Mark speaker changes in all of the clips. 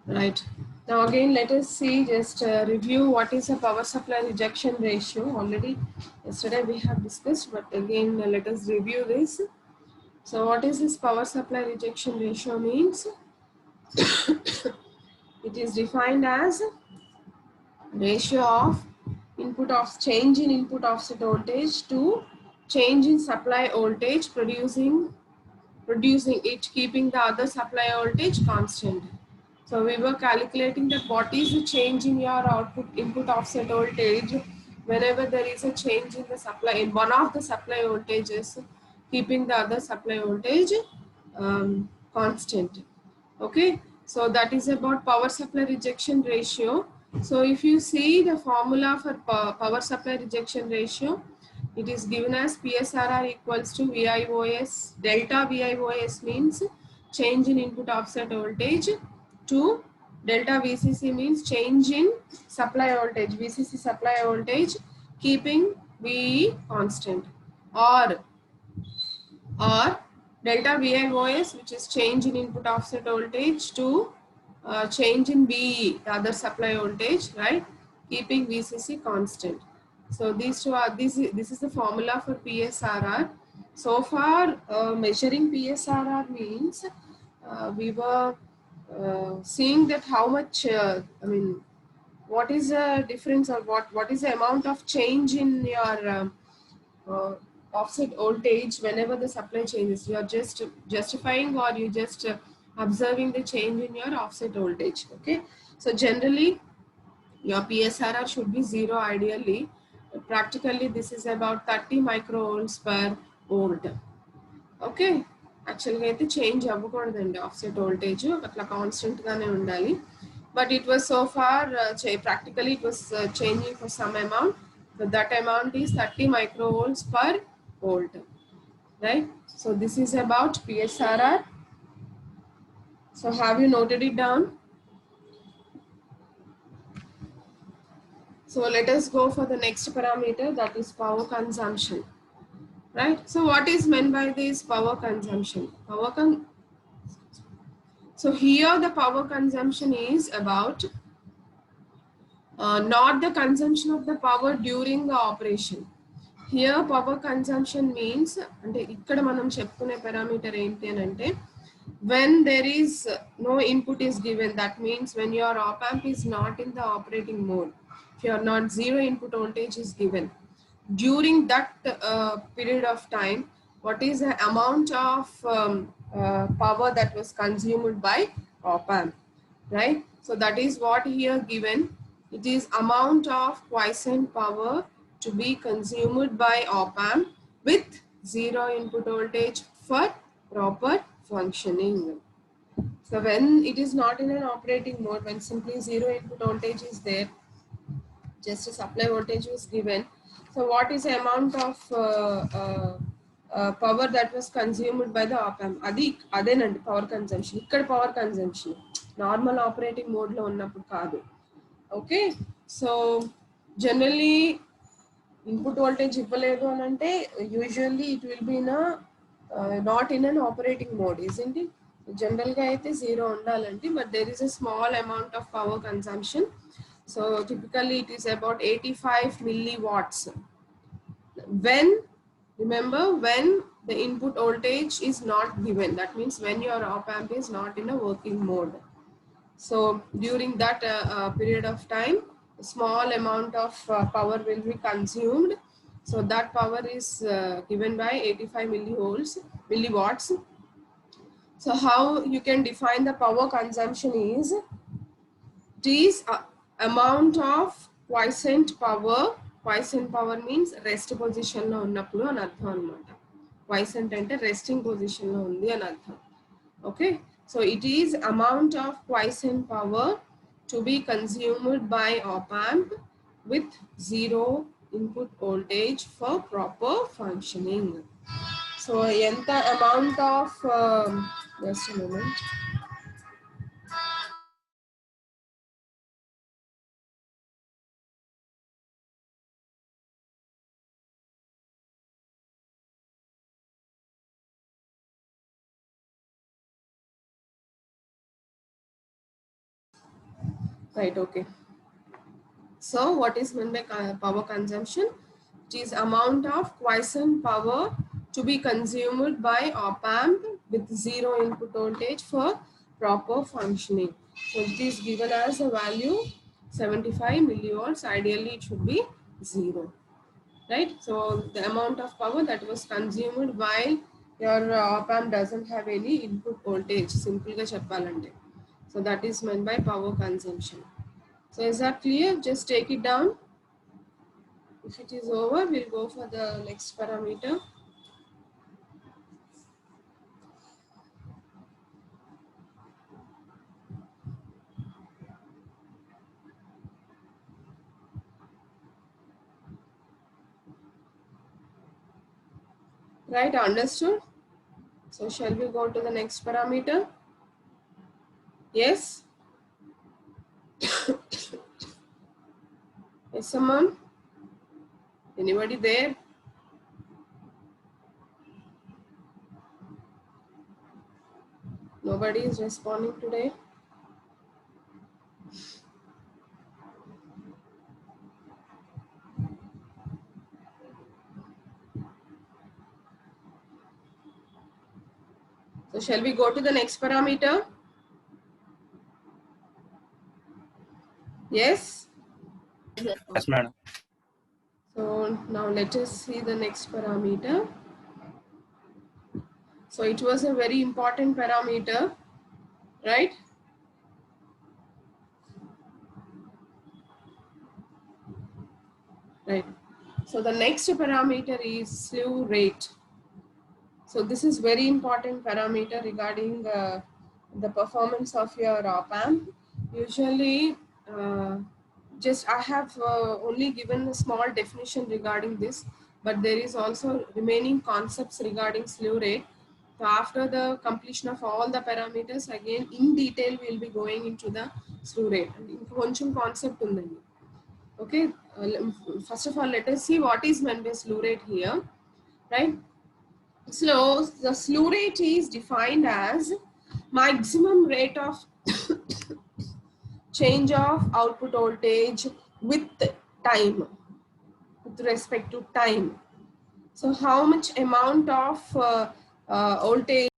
Speaker 1: Right. Now again, let us see, just review what is a power supply rejection ratio. Already yesterday we have discussed, but again let us review this. So what is this power supply rejection ratio means? It is defined as ratio of input of change in input offset voltage to change in supply voltage, producing it, keeping the other supply voltage constant. So we were calculating that what is the change in your output input offset voltage whenever there is a change in the supply in one of the supply voltages, keeping the other supply voltage constant. Okay, so that is about power supply rejection ratio. So if you see the formula for power supply rejection ratio, it is given as PSRR equals to VIOS. Delta VIOS means change in input offset voltage, to delta VCC means change in supply voltage, VCC supply voltage, keeping VE constant, or or delta VIOS, which is change in input offset voltage, to change in VE, the other supply voltage, right? Keeping VCC constant. So these two are, this is the formula for PSRR. So far, measuring PSRR means we were seeing that how much, what is the difference, or what is the amount of change in your uh, offset voltage whenever the supply changes. You are just justifying, or you just observing the change in your offset voltage. Okay, so generally your PSRR should be zero ideally. Practically this is about 30 microvolts per volt. Okay, యాక్చువల్గా అయితే change అవ్వకూడదండి offset voltage, అట్లా కాన్స్టెంట్గానే ఉండాలి. But it was so far practically it was changing for some amount. So that amount is 30 microvolts per volt, right? So this is about PSRR. So have you noted it down? So let us go for the next parameter, that is power consumption, right? So what is meant by this power consumption? So here the power consumption is about not the consumption of the power during the operation. Here power consumption means, అంటే ఇక్కడ మనం చెప్పుకునే parameter ఏంటి అని అంటే, when there is no input is given, that means when your op amp is not in the operating mode, if you are not, zero input voltage is given during that period of time, what is the amount of power that was consumed by op amp, right? So that is what here given. It is amount of quiescent power to be consumed by op amp with zero input voltage for proper functioning. So when it is not in an operating mode, when simply zero input voltage is there, just a supply voltage was given. So what is the amount of power that was consumed by the op amp? అదేనండి power consumption. ఇక్కడ power consumption normal operating mode లో ఉన్నప్పుడు కాదు. Okay, so generally input voltage ఇవ్వలేదు అని అంటే usually it will be in not in an operating mode, isn't it? జనరల్గా అయితే జీరో ఉండాలండి, but there is a small amount of power consumption. So typically it is about 85 milliwatts. When, remember, when the input voltage is not given, that means when your op amp is not in a working mode. So during that period of time, a small amount of power will be consumed. So that power is given by 85 milliwatts. So how you can define the power consumption is, it is amount of quiescent power. Quiescent power means rest position లో ఉన్నప్పుడు అని అర్థం అనమాట. Quiescent అంటే resting position లో ఉంది అని అర్థం. Okay, so it is amount of quiescent power to be consumed by op amp with zero input voltage for proper functioning. So ఎంత amount of just a moment. Right, okay. So what is meant by power consumption? It is amount of quiescent power to be consumed by op-amp with zero input voltage for proper functioning. So it is given as a value 75 millivolts. Ideally it should be 0. Right? So the amount of power that was consumed while your op-amp doesn't have any input voltage. Simple ga cheppalante. So that is meant by power consumption. So is that clear? Just take it down. If it is over, we'll go for the next parameter. Right, understood? So shall we go to the next parameter? Yes? Yes, someone? Anybody there? Nobody is responding today. So shall we go to the next parameter? Yes?
Speaker 2: Yes, madam.
Speaker 1: So now let us see the next parameter. So it was a very important parameter, right? Right. So the next parameter is slew rate. So this is very important parameter regarding the performance of your op-amp. Usually, just I have only given a small definition regarding this, but there is also remaining concepts regarding slew rate. So after the completion of all the parameters, again in detail we will be going into the slew rate. Koncham concept undandi. Okay, first of all, let us see what is meant by slew rate here, right? So the slew rate is defined as maximum rate of change of output voltage with time, with respect to time. So how much amount of voltage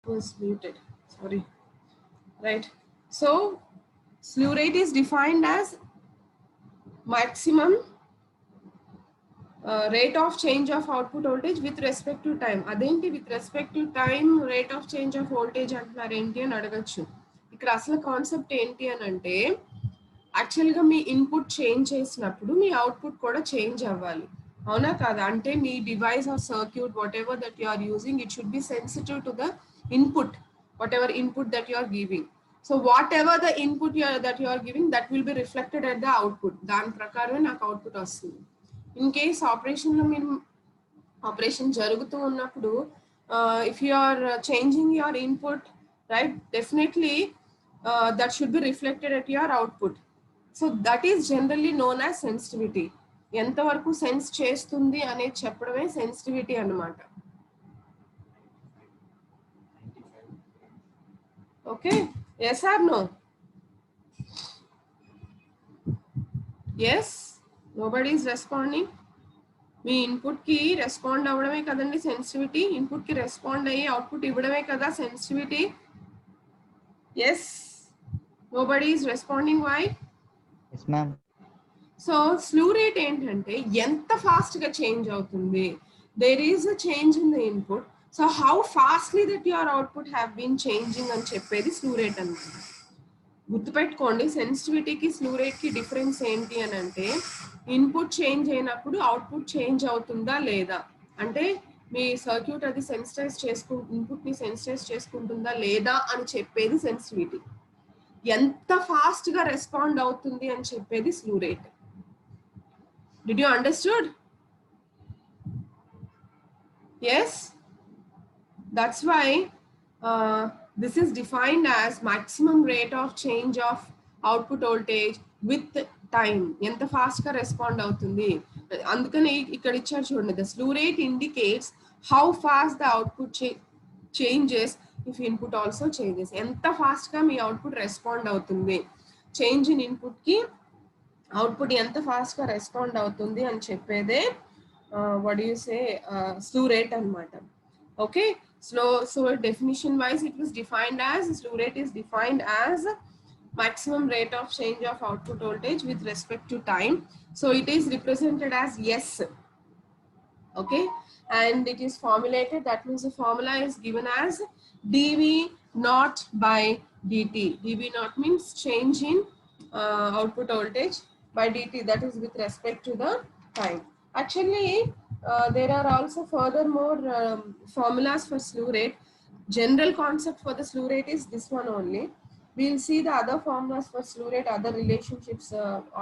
Speaker 1: was muted, sorry, right? So slew rate is defined as maximum rate of change of output voltage with respect to time. అదేంటి with respect to time rate of change of voltage అంటున్నారు ఏంటి అని అడగచ్చు. ఇక్కడ అసలు concept ఏంటి అని అంటే యాక్చువల్గా మీ ఇన్పుట్ చేంజ్ చేసినప్పుడు మీ అవుట్పుట్ కూడా చేంజ్ అవ్వాలి, అవునా కాదా? అంటే మీ device or circuit whatever that you are using it should be sensitive to the input, whatever input that you are giving. So whatever the input that you are giving that will be reflected at the output. దాని ప్రకారమే నాకు output వస్తుంది. In case ఆపరేషన్లో మీరు operation జరుగుతూ ఉన్నప్పుడు if you are changing your input, right, definitely that should be reflected at your output. So that is generally known as sensitivity. ఎంతవరకు sense చేస్తుంది అనేది చెప్పడమే సెన్సిటివిటీ అన్నమాట. Okay, yes or no? Yes, nobody is responding. మీ input కి respond అవ్వడమే కదండి sensitivity. Input కి రెస్పాండ్ అయ్యి అవుట్పుట్ ఇవ్వడమే కదా sensitivity. Yes, nobody is responding. Why?
Speaker 3: Yes ma'am.
Speaker 1: So slew rate ఏంటంటే ఎంత ఫాస్ట్ గా చేంజ్ అవుతుంది. There is a change in the input, so how fastly that your output have been changing అని చెప్పేది స్లూ rate అన్నమాట. గుర్తుపెట్టుకోండి, సెన్సిటివిటీకి స్లూ రేట్ కి difference ఏంటి అని అంటే, ఇన్పుట్ చేంజ్ అయినప్పుడు అవుట్పుట్ చేంజ్ అవుతుందా లేదా, అంటే మీ సర్క్యూట్ అది సెన్సిటైజ్ ఇన్పుట్ ని సెన్సిటైజ్ చేసుకుంటుందా లేదా అని చెప్పేది సెన్సిటివిటీ. ఎంత ఫాస్ట్ గా రెస్పాండ్ అవుతుంది అని చెప్పేది స్లూ rate. Did you understood? Yes, that's why this is defined as maximum rate of change of output voltage with time. ఎంత ఫాస్ట్ గా రెస్పాండ్ అవుతుంది అందుకని ఇక్కడ ఇచ్చారు చూడండి. the slew rate indicates how fast the output changes if input also changes. ఎంత fast గా మీ output respond అవుతుంది, చేంజ్ ఇన్ ఇన్పుట్ కి అవుట్పుట్ ఎంత ఫాస్ట్ గా రెస్పాండ్ అవుతుంది అని చెప్పేదే what do you say slew rate అన్నమాట. Okay, so definition wise it was defined as, slew rate is defined as maximum rate of change of output voltage with respect to time. So it is represented as S. Okay, and it is formulated, that means the formula is given as dV naught by dt. dV naught means change in output voltage by dt, that is with respect to the time. Actually there are also furthermore formulas for slew rate. General concept for the slew rate is this one only. We will see the other formulas for slew rate, other relationships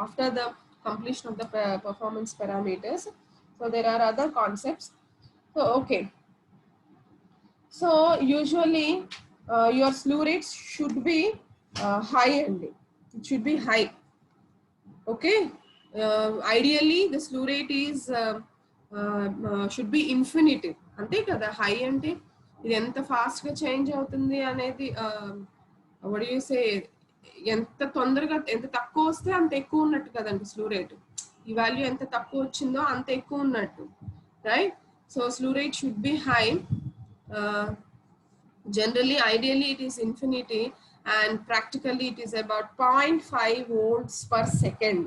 Speaker 1: after the completion of the performance parameters. So there are other concepts. So okay, so usually your slew rates should be high, and it should be high. Okay, ideally the slew rate is should be infinite, అంతే కదా. High అంటే ఇది ఎంత fast గా change అవుతుంది అనేది, what do you say, ఎంత తొందరగా, ఎంత తక్కువ వస్తే అంత ఎక్కువ ఉన్నట్టు కదండి స్లూ రేట్. ఈ వాల్యూ ఎంత తక్కువ వచ్చిందో అంత ఎక్కువ ఉన్నట్టు, right? So slew rate should be high. Generally, ideally it is infinity, and practically it is about 0.5 volts per second.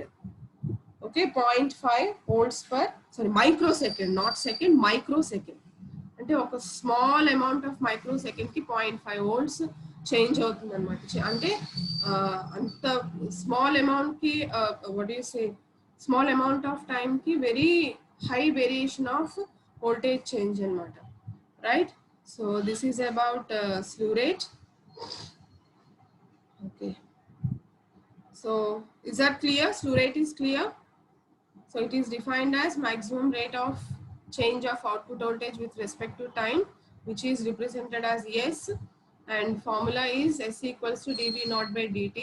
Speaker 1: Okay, 0.5 volts per, sorry, microsecond, not second, microsecond. అంటే ఒక స్మాల్ అమౌంట్ ఆఫ్ మైక్రోసెకండ్ కి 0.5 volts change అవుతుంది అనమాట. అంటే అంత small amount కి, what do you say, small amount of time కి very high variation of voltage change అనమాట, right? So this is about slew rate. Okay, so is that clear? Slew rate is clear. So it is defined as maximum rate of change of output voltage with respect to time, which is represented as S, and formula is S equals to dV naught by dt,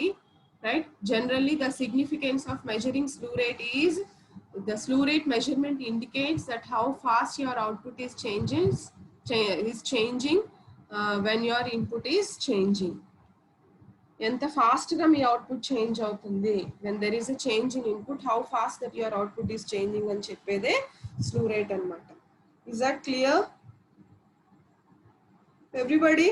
Speaker 1: right? Generally the significance of measuring slew rate is, the slew rate measurement indicates that how fast your output is changing when your input is changing. ఎంత fast గా మీ output change అవుతుంది, when there is a change in input, how fast that your output is changing అని చెప్పేదే స్లూ rate అన్నమాట. Is that clear, everybody?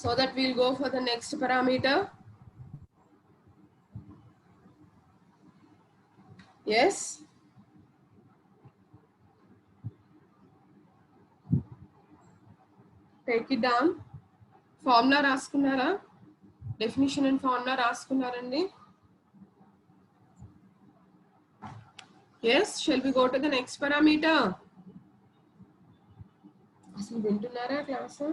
Speaker 1: So that we'll go for the next parameter. Yes, take it down. Formula రాసుకున్నారా? Definition and formula రాసుకున్నారండి? Yes, shall we go to the next parameter? అసలు వింటున్నారా class?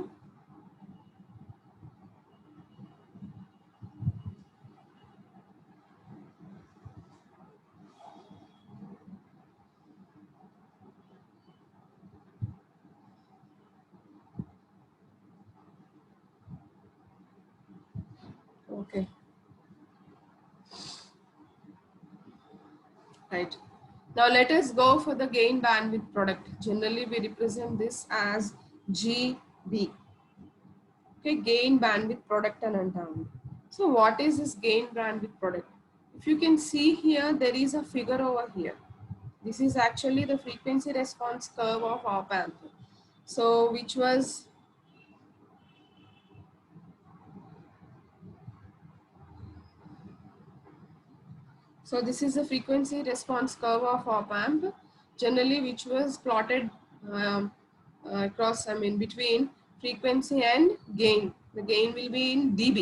Speaker 1: Okay, right. Now let us go for the gain bandwidth product. Generally we represent this as GB. Okay, gain bandwidth product అని అంటాము. So what is this gain bandwidth product? If you can see here, there is a figure over here. This is actually the frequency response curve of op amp. So which was So this is the frequency response curve of op amp, generally which was plotted across, between frequency and gain. The gain will be in dB.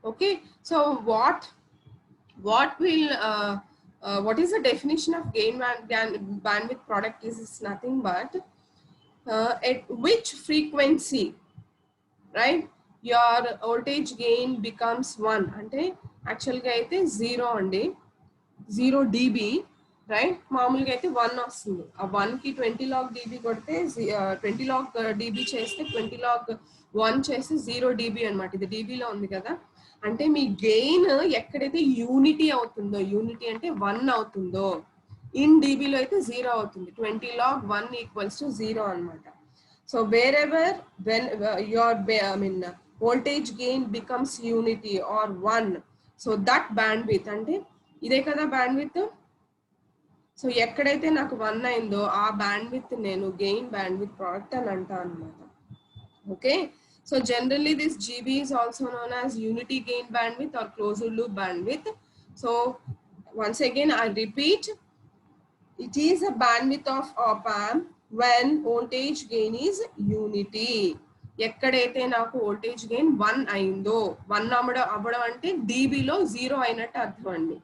Speaker 1: Okay, so what is the definition of gain bandwidth product? Is nothing but at which frequency, right, your voltage gain becomes 1. అంటే యాక్చువల్గా అయితే 0 అండి, 0 dB, right. మామూలుగా అయితే 1 వస్తుంది. ఆ 1కి 20 log dB కొడితే 20 log dB చేస్తే 20 log 1 చేస్తే 0 dB అనమాట. ఇది dBలో ఉంది కదా. అంటే మీ గెయిన్ ఎక్కడైతే యూనిటీ అవుతుందో, యూనిటీ అంటే 1 అవుతుందో, ఇన్ dBలో అయితే 0 అవుతుంది. 20 log 1 ఈక్వల్స్ టు 0 అనమాట. So wherever when your voltage gain becomes unity or 1, so that bandwidth అంటే ఇదే కదా bandwidth. సో ఎక్కడైతే నాకు 1 అయిందో ఆ bandwidth నేను gain bandwidth product అని అంటాను అన్నమాట. Okay, so generally this GB is also known as unity gain bandwidth or closed loop bandwidth. So once again I repeat, it is a bandwidth of op amp when voltage gain is unity. ఎక్కడైతే నాకు voltage gain 1 అయిందో, 1 అవ్వడం అంటే dBలో 0 అయినట్టు అర్థం అండి.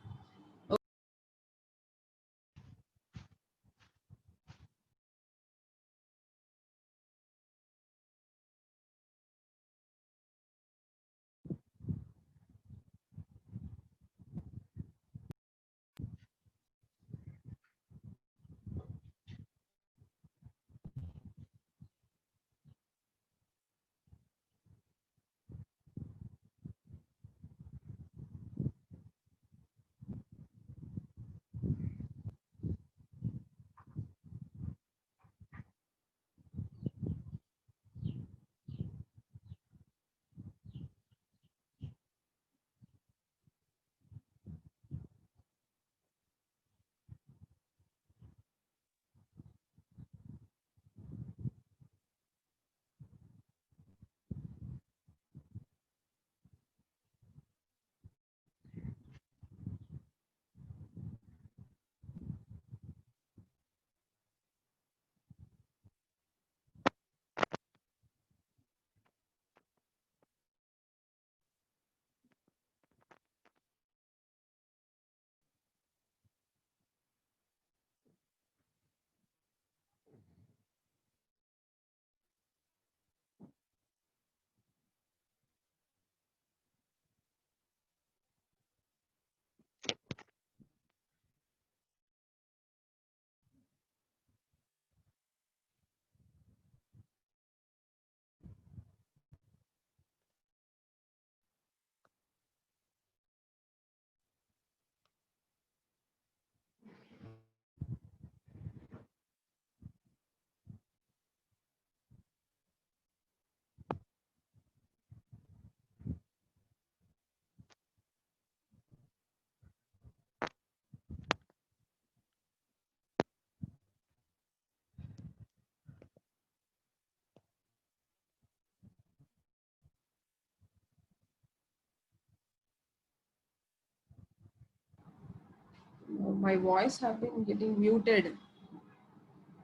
Speaker 1: My voice have been getting muted.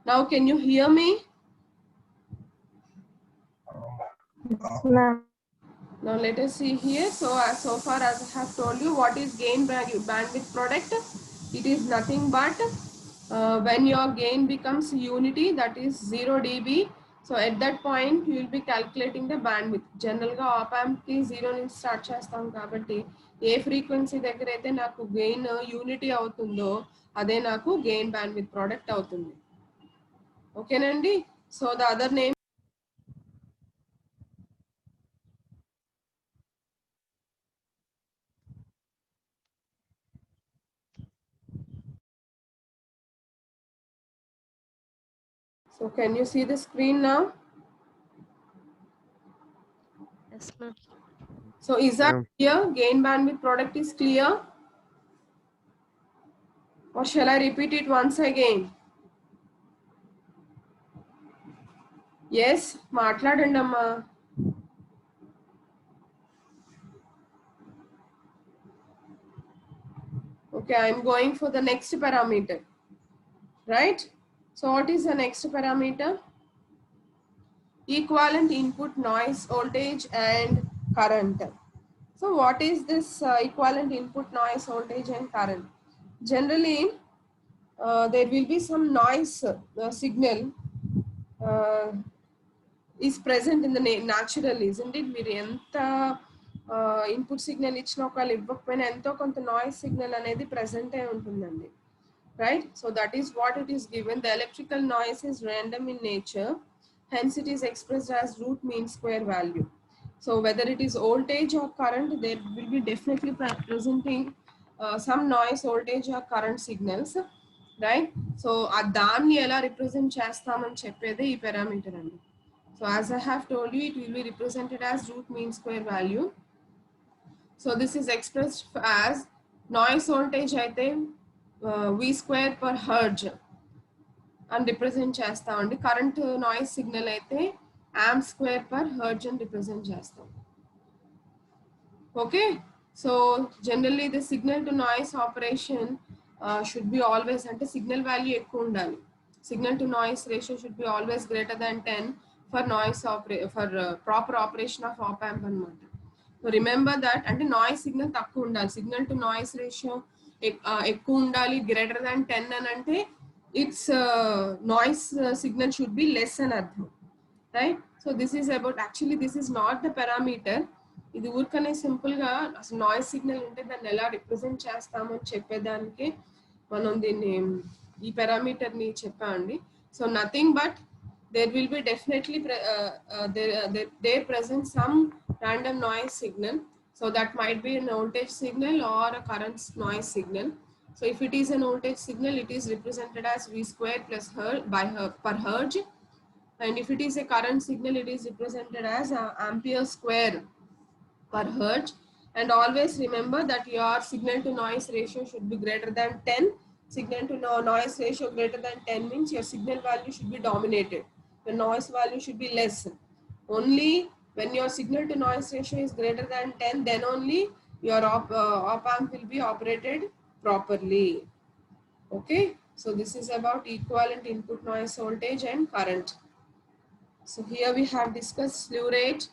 Speaker 1: Now can you hear me?
Speaker 3: No.
Speaker 1: Now let us see here. So far as I have told you, what is gain bandwidth product? It is nothing but when your gain becomes unity, that is 0 dB. So at that point you will be calculating the bandwidth. General ga op amp ki 0 నుంచి start చేస్తాం కాబట్టి ఏ frequency దగ్గర అయితే నాకు gain unity అవుతుందో అదే నాకు gain bandwidth product అవుతుంది. ఓకేనండి. So the other name So can you see the screen now?
Speaker 3: Yes, ma'am.
Speaker 1: So is that clear? Gain bandwidth product is clear? Or shall I repeat it once again? Yes, మాట్లాడండి అమ్మా. Okay, I'm going for the next parameter, right? So what is the next parameter? Equivalent input noise, voltage and current. So what is this equivalent input noise, voltage and current? Generally, there will be some noise signal is present in the natural, isn't it? మీరు ఎంత input signal ఇచ్చినా ఒకవేళ ఇవ్వకపోయినా ఎంతో కొంత noise signal అనేది present అయి ఉంటుందండి, right? So that is what it is given. The electrical noise is random in nature, hence it is expressed as root mean square value. So whether it is voltage or current, there will be definitely presenting some noise, voltage or current signals, right? So దాన్ని ఎలా represent చేస్తామని చెప్పేది ఈ parameter అండి. So as I have told you, it will be represented as root mean square value. So this is expressed as noise voltage అయితే V square per hertz అని represent చేస్తామండి. Current noise signal అయితే amp square per hertz అని represent చేస్తాం. Okay, so generally the signal to noise operation should be always అంటే signal value ఎక్కువ ఉండాలి. Signal to noise ratio should be always greater than 10 for noise proper operation of op amp అన్నమాట. So remember that అంటే noise signal తక్కువ ఉండాలి, signal to noise ratio ఎక్కువ ఉండాలి, greater than 10 అని అంటే it's noise signal should be less అని అర్థం, right? So this is about, actually this is not the parameter. ఇది ఊరికనే సింపుల్ గా అసలు నాయిస్ సిగ్నల్ ఉంటే దాన్ని ఎలా రిప్రజెంట్ చేస్తామని చెప్పేదానికి మనం దీన్ని ఈ పారామీటర్ ని చెప్పామండి. So nothing but there will be definitely there present some random noise signal. So that might be an voltage signal or a current noise signal. So if it is an voltage signal, it is represented as V square plus per hertz. And if it is a current signal, it is represented as ampere square per hertz. And always remember that your signal to noise ratio should be greater than 10. Signal to noise ratio greater than 10 means your signal value should be dominated. The noise value should be less. Only when your signal to noise ratio is greater than 10, then only your op amp will be operated properly. Okay, so this is about equivalent input noise voltage and current. So here we have discussed slew rate,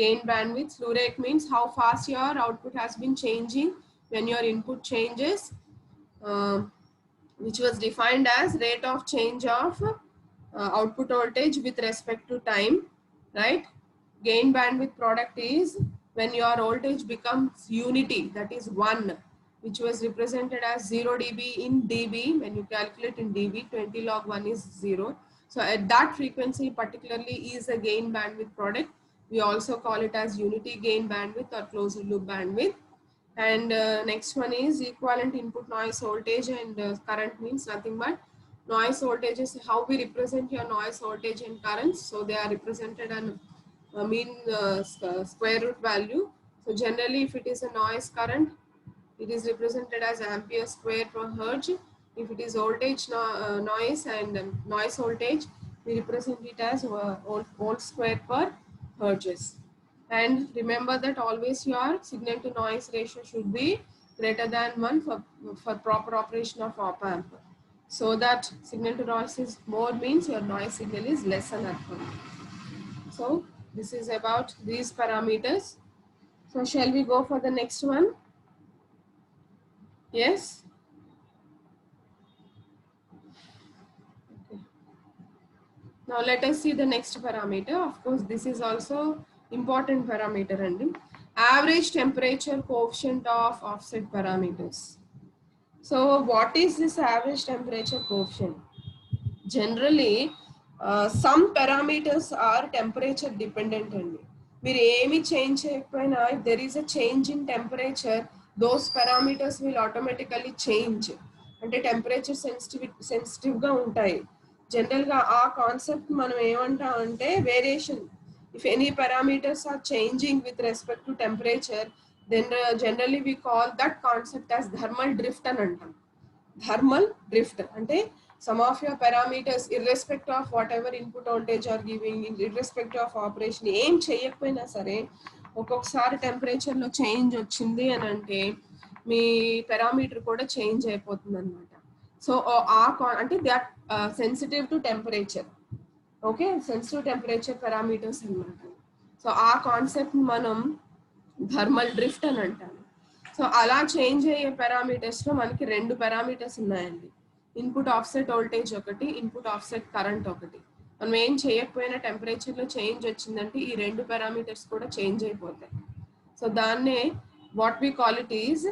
Speaker 1: gain bandwidth. Slew rate means how fast your output has been changing when your input changes, which was defined as rate of change of output voltage with respect to time, right? Gain bandwidth product is when your voltage becomes unity, that is 1, which was represented as 0 dB in dB. When you calculate in dB, 20 log 1 is 0. So at that frequency particularly is a gain bandwidth product. We also call it as unity gain bandwidth or closed loop bandwidth. And next one is equivalent input noise voltage and current means nothing but noise voltage is how we represent your noise voltage and currents. So they are represented on mean square root value. So generally if it is a noise current, it is represented as ampere square per hertz. If it is voltage noise and noise voltage, we represent it as volt square per hertz. And remember that always your signal to noise ratio should be greater than 1 for proper operation of op amp. So that signal to noise is more means your noise signal is less than that. So this is about these parameters. So shall we go for the next one? Yes. Okay. Now let us see the next parameter. Of course, this is also important parameter and average temperature coefficient of offset parameters. So what is this average temperature coefficient? Generally some parameters are temperature dependent and మీరు ఏమి change చేయకపోయినా if there is a change in temperature, those parameters will automatically change. అంటే temperature sensitive గా ఉంటాయి. General గా ఆ concept మనం ఏమంటాం అంటే variation If any parameters are changing with respect to temperature, then generally we call that concept as thermal drift అని అంటాం. Thermal drift అంటే some of your parameters irrespective of whatever input voltage are giving, irrespective of operation ఏం చేయకపోయినా సరే ఒక్కొక్కసారి temperature లో change వచ్చింది అని అంటే మీ పారామీటర్ కూడా చేంజ్ అయిపోతుంది అనమాట. సో అంటే they are sensitive to temperature. Okay, sensitive temperature parameters అనమాట. సో ఆ కాన్సెప్ట్ మనం థర్మల్ డ్రిఫ్ట్ అని అంటాము. సో అలా చేంజ్ అయ్యే పారామీటర్స్ లో మనకి రెండు పారామీటర్స్ ఉన్నాయండి. ఇన్పుట్ ఆఫ్సెట్ వోల్టేజ్ ఒకటి, ఇన్పుట్ ఆఫ్సెట్ కరెంట్ ఒకటి. మనం ఏం చేయకపోయినా టెంపరేచర్ లో చేంజ్ వచ్చిందంటే ఈ రెండు పారామీటర్స్ కూడా చేంజ్ అయిపోతాయి. సో దాన్నే what we call it is,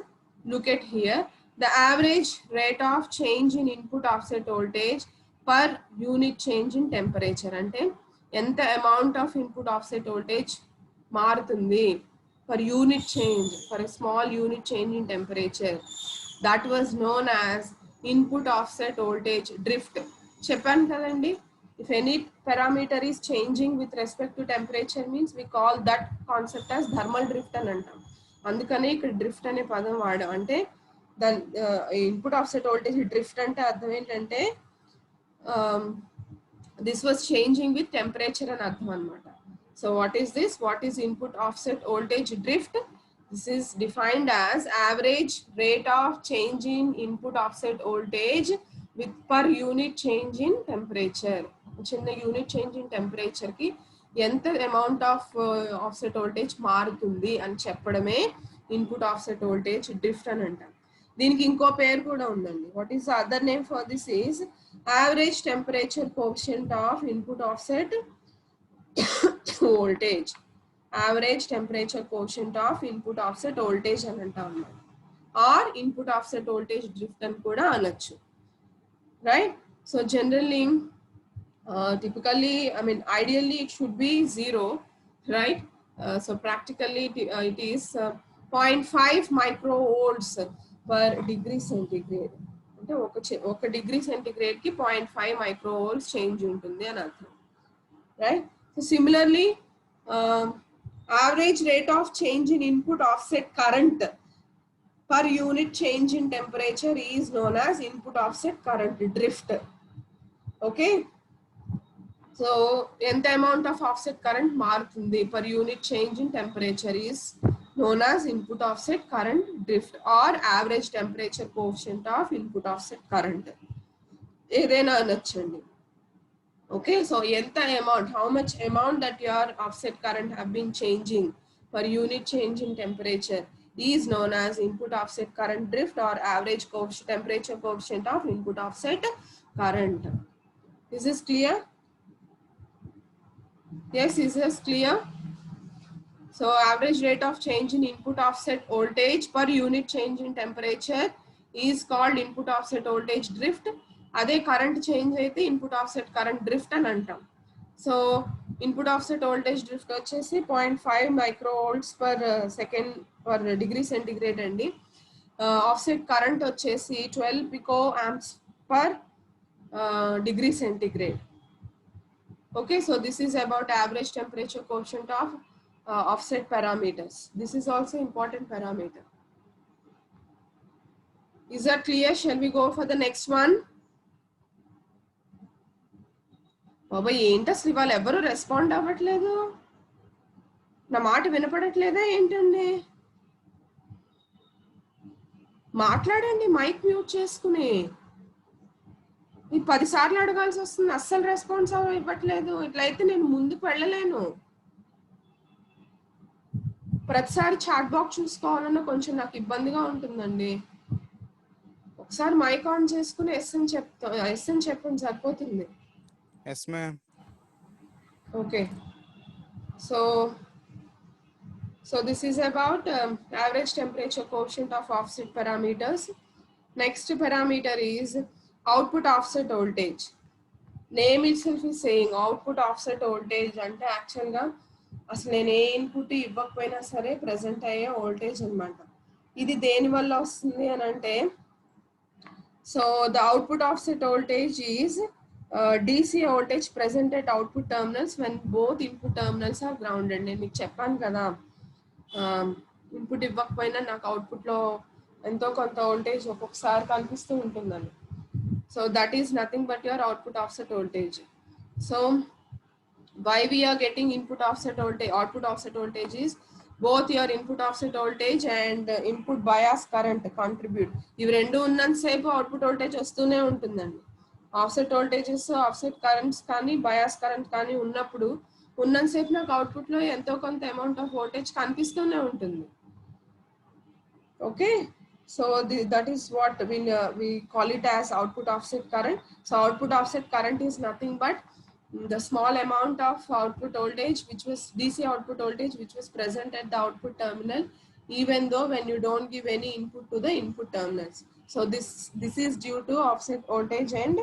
Speaker 1: look at here, the average rate of change in input offset voltage per unit change in temperature. అంటే ఎంత amount of input offset voltage మారుతుంది per unit change, for a small unit change in temperature. That was known as input offset voltage drift. చెప్పాను కదండి, if any parameter is changing with respect to temperature means we call that concept as thermal drift అని అంటాం. అందుకనే ఇక్కడ drift అనే పదం వాడాం. అంటే దాని ఇన్పుట్ ఆఫ్సెట్ వోల్టేజ్ డ్రిఫ్ట్ అంటే అర్థం ఏంటంటే this was changing with temperature అని అర్థం అనమాట. So what is this? What is input offset voltage drift? This is defined as average rate of change in input offset voltage with per unit change in temperature. చిన్న unit change in temperature కి ఎంత amount of offset voltage మారుతుంది అని చెప్పడమే input offset voltage drift అని అంటాం. దీనికి ఇంకో పేరు కూడా ఉందండి. What is the other name for this is average temperature coefficient of input offset voltage. Average temperature quotient of input offset voltage అని అంటాం, or input offset voltage drift అని కూడా అనొచ్చు, right? So generally typically, I mean ideally it should be 0, right? So practically it is 0.5 microvolts per degree centigrade. అంటే ఒక degree centigrade కి 0.5 మైక్రోవోల్ట్స్ change ఉంటుంది అని అర్థం, right? So similarly, average rate of change in input offset current per unit change in temperature is known as input offset current drift. Okay. So ఎంత amount of offset current మారుతుంది per unit change in temperature is known as input offset current drift or average temperature coefficient of input offset current. ఏదైనా అనొచ్చండి. Okay, so ఎంత amount, how much amount that your offset current have been changing per unit change in temperature is known as input offset current drift or average temperature coefficient of input offset current. Is this clear? Yes, is this clear? So average rate of change in input offset voltage per unit change in temperature is called input offset voltage drift. అదే current change అయితే input offset current drift అని అంటాం. So input offset voltage drift వచ్చేసి 0.5 microvolts per second per degree centigrade అండి. Offset current వచ్చేసి 12 pico amps per degree centigrade. Okay, so this is about average temperature coefficient of offset parameters. This is also important parameter. Is that clear? Shall we go for the next one? బాబా ఏంటి అసలు ఇవాళ ఎవరు respond అవ్వట్లేదు, నా మాట వినపడట్లేదా ఏంటండి? మాట్లాడండి mic mute చేసుకుని. మీకు 10 సార్లు అడగాల్సి వస్తుంది, అస్సలు రెస్పాన్స్ ఇవ్వట్లేదు. ఇట్లయితే నేను ముందుకు వెళ్ళలేను. ప్రతిసారి చాట్ బాక్స్ చూసుకోవాలన్నా కొంచెం నాకు ఇబ్బందిగా ఉంటుందండి. ఒకసారి మైక్ ఆన్ చేసుకుని ఎస్ అని చెప్పండి సరిపోతుంది.
Speaker 2: Yes, ma'am.
Speaker 1: Okay. So this is about average temperature coefficient of offset parameters. Next parameter is output offset voltage. Name itself is saying output offset voltage అంటే యాక్చువల్గా అసలు నేను ఏ ఇన్పుట్ ఇవ్వకపోయినా సరే ప్రెసెంట్ అయ్యే వోల్టేజ్ అనమాట. ఇది దేని వల్ల వస్తుంది అని అంటే, so the output offset voltage is DC voltage present at output terminals when both input terminals are grounded. నేను మీకు చెప్పాను కదా, ఇన్పుట్ ఇవ్వకపోయినా నాకు అవుట్పుట్లో ఎంతో కొంత వోల్టేజ్ ఒక్కొక్కసారి కనిపిస్తూ ఉంటుందని. So that is nothing but your output offset voltage. So why we are getting input offset voltage, output offset voltage is both your input offset voltage and input bias current contribute. ఇవి రెండు ఉన్నంత సేపు output voltage వస్తూనే ఉంటుందండి. Offset voltages, offset currents కానీ bias current కానీ ఉన్నప్పుడు ఉన్నంతసేపు నాకు అవుట్పుట్లో ఎంతో కొంత అమౌంట్ ఆఫ్ వోల్టేజ్ కనిపిస్తూనే ఉంటుంది. Okay, so that is what we call it as output offset current. So output offset current is nothing but the small amount of output voltage which was DC output voltage which was present at the output terminal, even though when you don't give any input to the input terminals. So this is due to offset voltage and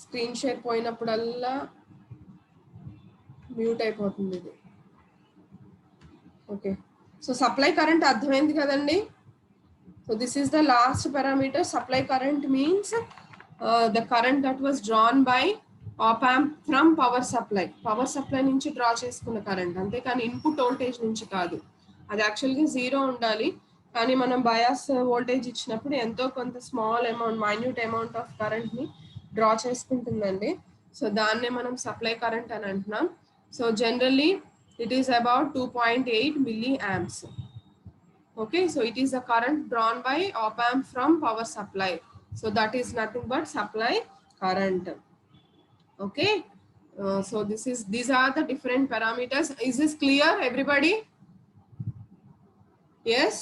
Speaker 1: screen share పోయినప్పుడల్లా mute అయిపోతుంది ఇది. Okay, so supply current అర్థమైంది కదండి. So this is the last parameter. Supply current means the current that was drawn by op amp from power supply. Power supply నుంచి draw చేసుకున్న current, అంతేకాని input voltage నుంచి కాదు. అది యాక్చువల్గా 0 ఉండాలి, కానీ మనం బయాస్ వోల్టేజ్ ఇచ్చినప్పుడు ఎంతో కొంత small amount, minute amount of కరెంట్ని డ్రా చేసుకుంటుందండి. సో దాన్నే మనం సప్లై కరెంట్ అని అంటున్నాం. So generally it is about 2.8 milliamps. Okay, so it is a current drawn by op amp from power supply. So that is nothing but supply current. Okay, so these are the different parameters. Is this clear, everybody? Yes?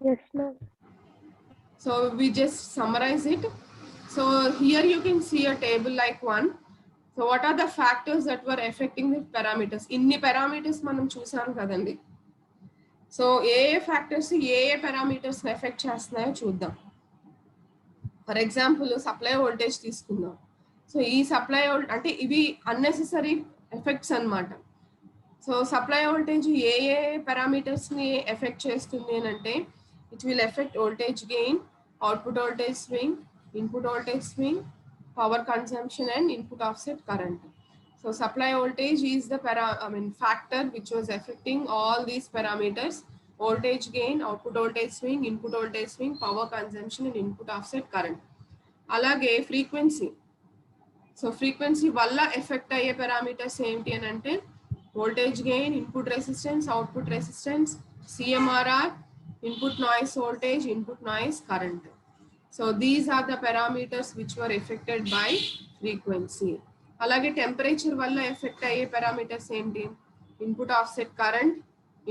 Speaker 3: Yes, ma'am.
Speaker 1: So we just summarize it. So here you can see a table like one. So what are the factors that were affecting the parameters? Inni parameters manam chusam kadandi. So A factors A parameters effect చేస్తున్నాయో చూద్దాం. For example supply voltage తీసుకుందాం. So ఈ supply అంటే ఇవి unnecessary effects అన్నమాట. So supply voltage ఏ పారామీటర్స్ని effect చేస్తుంది అని అంటే, it will effect voltage gain, output voltage swing, input voltage swing, power consumption and input offset current. So So supply voltage is the factor which was affecting all these parameters: voltage gain, output voltage swing, input voltage swing, power consumption, and input offset current. Alage frequency. So frequency వల్ల effect అయ్యే parameters ఏంటి అని అంటే voltage gain, input resistance, output resistance, CMRR, input noise voltage, input noise current. So these are the parameters which were affected by frequency. అలాగే temperature వల్ల effect అయ్యే parameters ఏంటి? Input offset current,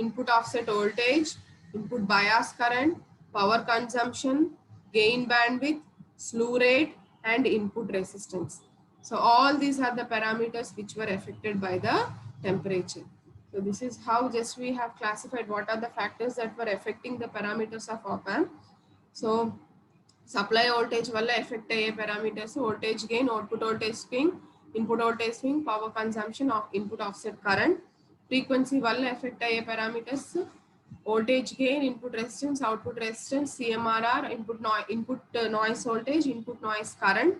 Speaker 1: input offset voltage, input bias current, power consumption, gain bandwidth, స్లూ rate and input resistance. So all these are the parameters which were affected by the temperature. So this is how just we have classified what are the factors that were affecting the parameters of op-amp. So supply voltage వల్ల effect అయ్యే parameters voltage gain, output voltage swing, input voltage swing, power consumption, of input offset current. Frequency వల్ల effect అయ్యే parameters voltage gain, input resistance, output resistance, CMRR, input noise voltage, input noise current.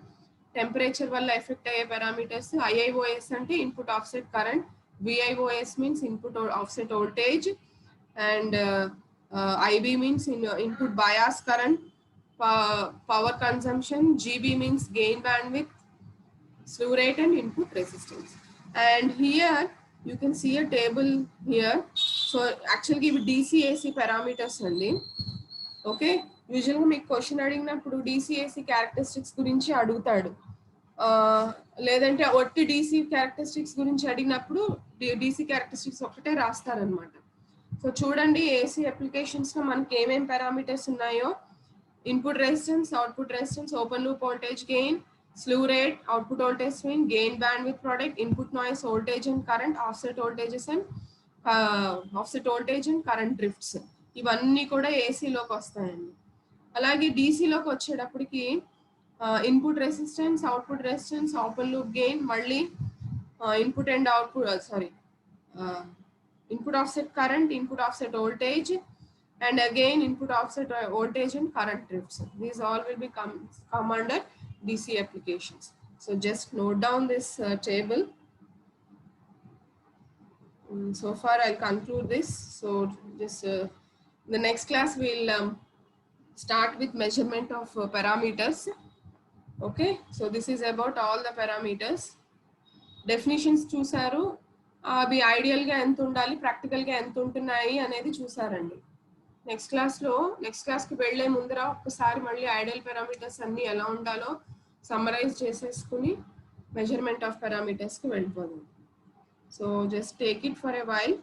Speaker 1: Temperature వల్ల effect అయ్యే parameters IIOS అంటే input offset current, VIOS means input offset voltage, and IB means input bias current, power consumption, GB means gain bandwidth, slew rate, and input resistance. And here you can see a table here. So actually ఇవి DC AC parameters అండి. Okay, యూజువల్గా మీకు question అడిగినప్పుడు DC AC characteristics గురించి అడుగుతాడు, లేదంటే ఒట్టి DC characteristics గురించి అడిగినప్పుడు DC క్యారెక్టరిస్టిక్స్ ఒకటే రాస్తారనమాట. సో చూడండి AC అప్లికేషన్స్లో మనకి ఏమేమి పారామీటర్స్ ఉన్నాయో: input resistance, output resistance, open loop voltage gain, slew rate, output voltage swing, gain bandwidth product, input noise voltage and current, offset voltages and offset voltage and current drifts. ఇవన్నీ కూడా ఏసీలోకి వస్తాయండి. అలాగే డీసీలోకి వచ్చేటప్పటికి input resistance, output resistance, open loop gain, మళ్ళీ input and output input offset current, input offset voltage, and again input offset voltage and current drifts. These all will be come under DC applications. So just note down this table. So far I'll conclude this. So just the next class we'll start with measurement of parameters. Okay, so this is about all the parameters. Definitions చూసారు, అవి ఐడియల్గా ఎంత ఉండాలి, ప్రాక్టికల్గా ఎంత ఉంటున్నాయి అనేది చూసారండి. Next క్లాస్కి వెళ్ళే ముందర ఒక్కసారి మళ్ళీ ఐడియల్ పారామీటర్స్ అన్నీ ఎలా ఉండాలో సమ్మరైజ్ చేసేసుకుని మెజర్మెంట్ ఆఫ్ పారామీటర్స్కి వెళ్ళిపోదాం. So just take it for a while.